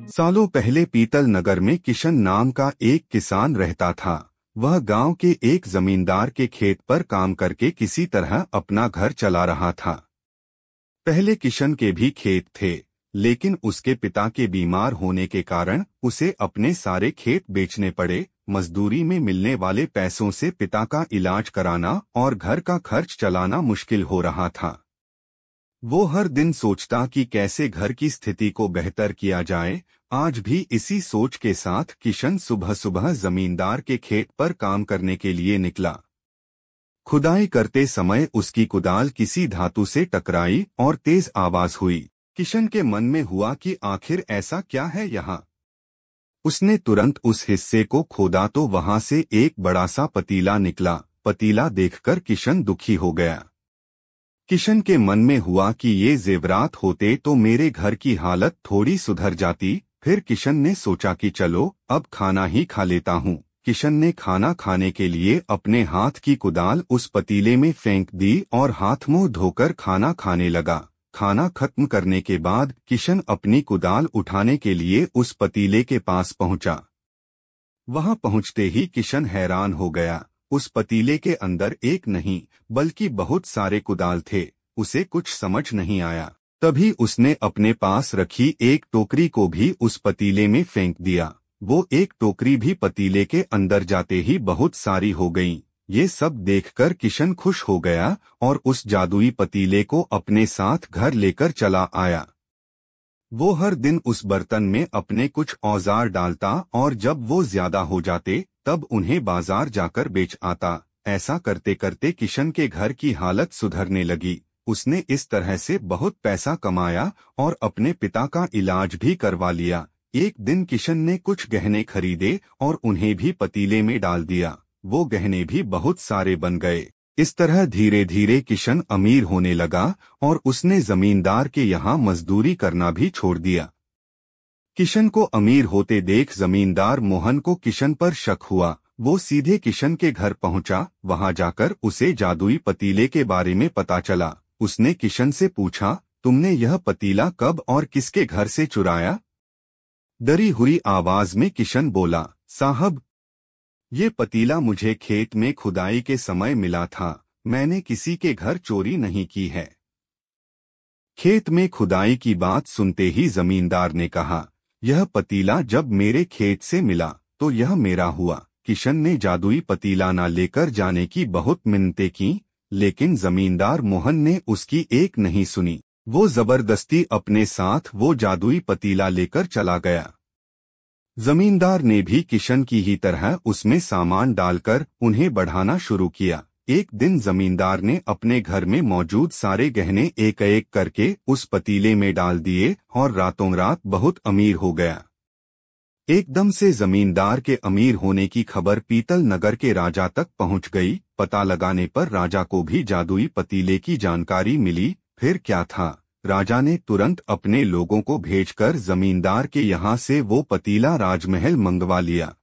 सालों पहले पीतल नगर में किशन नाम का एक किसान रहता था। वह गांव के एक जमींदार के खेत पर काम करके किसी तरह अपना घर चला रहा था। पहले किशन के भी खेत थे, लेकिन उसके पिता के बीमार होने के कारण उसे अपने सारे खेत बेचने पड़े। मजदूरी में मिलने वाले पैसों से पिता का इलाज कराना और घर का खर्च चलाना मुश्किल हो रहा था। वो हर दिन सोचता कि कैसे घर की स्थिति को बेहतर किया जाए। आज भी इसी सोच के साथ किशन सुबह सुबह जमींदार के खेत पर काम करने के लिए निकला। खुदाई करते समय उसकी कुदाल किसी धातु से टकराई और तेज आवाज हुई। किशन के मन में हुआ कि आखिर ऐसा क्या है यहाँ। उसने तुरंत उस हिस्से को खोदा तो वहां से एक बड़ा सा पतीला निकला। पतीला देखकर किशन दुखी हो गया। किशन के मन में हुआ कि ये जेवरात होते तो मेरे घर की हालत थोड़ी सुधर जाती। फिर किशन ने सोचा कि चलो अब खाना ही खा लेता हूँ। किशन ने खाना खाने के लिए अपने हाथ की कुदाल उस पतीले में फेंक दी और हाथ मुंह धोकर खाना खाने लगा। खाना खत्म करने के बाद किशन अपनी कुदाल उठाने के लिए उस पतीले के पास पहुंचा। वहां पहुंचते ही किशन हैरान हो गया। उस पतीले के अंदर एक नहीं बल्कि बहुत सारे कुदाल थे। उसे कुछ समझ नहीं आया। तभी उसने अपने पास रखी एक टोकरी को भी उस पतीले में फेंक दिया। वो एक टोकरी भी पतीले के अंदर जाते ही बहुत सारी हो गईं। ये सब देखकर किशन खुश हो गया और उस जादुई पतीले को अपने साथ घर लेकर चला आया। वो हर दिन उस बर्तन में अपने कुछ औजार डालता और जब वो ज्यादा हो जाते तब उन्हें बाजार जाकर बेच आता। ऐसा करते करते किशन के घर की हालत सुधरने लगी। उसने इस तरह से बहुत पैसा कमाया और अपने पिता का इलाज भी करवा लिया। एक दिन किशन ने कुछ गहने खरीदे और उन्हें भी पतीले में डाल दिया। वो गहने भी बहुत सारे बन गए। इस तरह धीरे धीरे किशन अमीर होने लगा और उसने जमींदार के यहाँ मजदूरी करना भी छोड़ दिया। किशन को अमीर होते देख जमींदार मोहन को किशन पर शक हुआ। वो सीधे किशन के घर पहुंचा। वहां जाकर उसे जादुई पतीले के बारे में पता चला। उसने किशन से पूछा, तुमने यह पतीला कब और किसके घर से चुराया? डरी हुई आवाज में किशन बोला, साहब, ये पतीला मुझे खेत में खुदाई के समय मिला था। मैंने किसी के घर चोरी नहीं की है। खेत में खुदाई की बात सुनते ही जमींदार ने कहा, यह पतीला जब मेरे खेत से मिला तो यह मेरा हुआ। किशन ने जादुई पतीला न लेकर जाने की बहुत मिन्नतें की, लेकिन जमींदार मोहन ने उसकी एक नहीं सुनी। वो जबरदस्ती अपने साथ वो जादुई पतीला लेकर चला गया। जमींदार ने भी किशन की ही तरह उसमें सामान डालकर उन्हें बढ़ाना शुरू किया। एक दिन जमींदार ने अपने घर में मौजूद सारे गहने एक एक करके उस पतीले में डाल दिए और रातों रात बहुत अमीर हो गया। एकदम से जमींदार के अमीर होने की खबर पीतल नगर के राजा तक पहुंच गई। पता लगाने पर राजा को भी जादुई पतीले की जानकारी मिली। फिर क्या था, राजा ने तुरंत अपने लोगों को भेजकर जमींदार के यहाँ से वो पतीला राजमहल मंगवा लिया।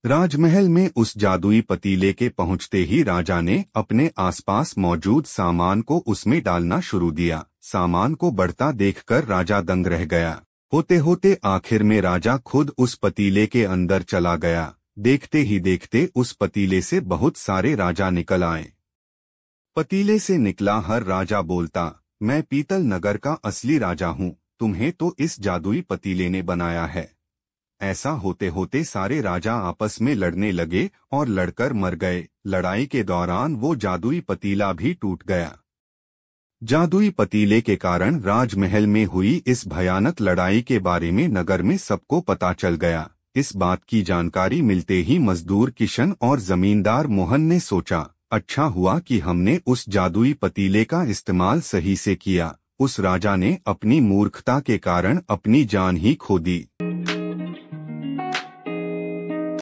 राजमहल में उस जादुई पतीले के पहुंचते ही राजा ने अपने आसपास मौजूद सामान को उसमें डालना शुरू दिया। सामान को बढ़ता देखकर राजा दंग रह गया। होते होते आखिर में राजा खुद उस पतीले के अंदर चला गया। देखते ही देखते उस पतीले से बहुत सारे राजा निकल आए। पतीले से निकला हर राजा बोलता, मैं पीतल नगर का असली राजा हूँ। तुम्हें तो इस जादुई पतीले ने बनाया है। ऐसा होते होते सारे राजा आपस में लड़ने लगे और लड़कर मर गए। लड़ाई के दौरान वो जादुई पतीला भी टूट गया। जादुई पतीले के कारण राजमहल में हुई इस भयानक लड़ाई के बारे में नगर में सबको पता चल गया। इस बात की जानकारी मिलते ही मजदूर किशन और जमींदार मोहन ने सोचा, अच्छा हुआ कि हमने उस जादुई पतीले का इस्तेमाल सही से किया। उस राजा ने अपनी मूर्खता के कारण अपनी जान ही खो दी।